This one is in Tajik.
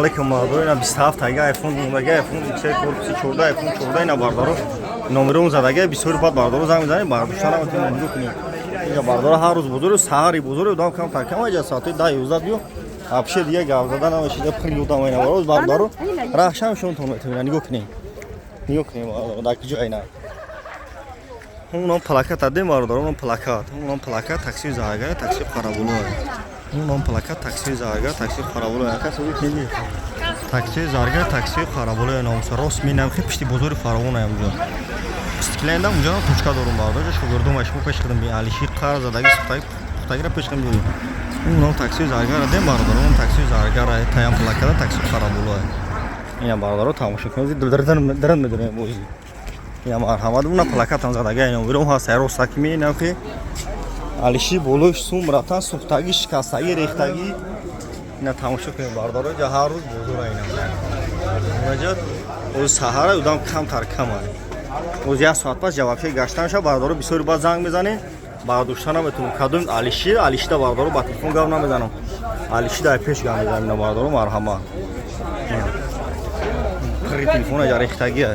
علیکم مادر اینا 27 تا آیفون اومده آیفون چه کورسی 14 آیفون 14 اینا باردارو نمره اون زدگه 20 روپات باردارو زنگ میزنی بارداشتن هم تو نمره کنی اینجا باردارو هر روز بزرگ سحری بزرگ دام کم تا کم اجازه ساعت 10 11 بیو ابشه دیگه گاو زدن هم شده خیلی دام اینا باروز باردارو راهشم شون تو میتونی نگاه کنی داکی جو اینا اونم پلاکت دادیم باردارو اونم پلاکت تاکسی زاگه تاکسی قرابولو اونم پلاکت تاکسی زاگه تاکسی قرابولو کسی میگه تاکسی زارگا تاکسی قرابولو نام سروس مینم خیلی پشتی بزرگ فراوونه اونجا استقلالda اونجا توچکا دارم باردار شو گردم اشمو پیش کردم بی علیشی قرار زدگی سختایی را پیش کردم اونم تاکسی زارگا را دیم باردار اون تاکسی زارگا را تایم پلاکت تاکسی قرابولو اینا باردارو تماشا کنید درن میدونه موزی یا مرحمت اون پلاکت هم زدگی اینا میرم ها سروس ساکمی نخی علیشی بولوش سوم رفتن سختگی شکستگی ریختگی اینا تماشا کنید باردارو جا هر روز بزرگ اینا نجات او سحر ادام کم تر کم او زیاد ساعت پس جوابی گشتن شب باردارو 20 بعد زنگ میزنه بارداشتن هم بتون کدوم علیشی دا باردارو با تلفن گام نمیزنم علیشی دا پیش گام میزنم باردارو مرحمت خرید تلفن جا ریختگی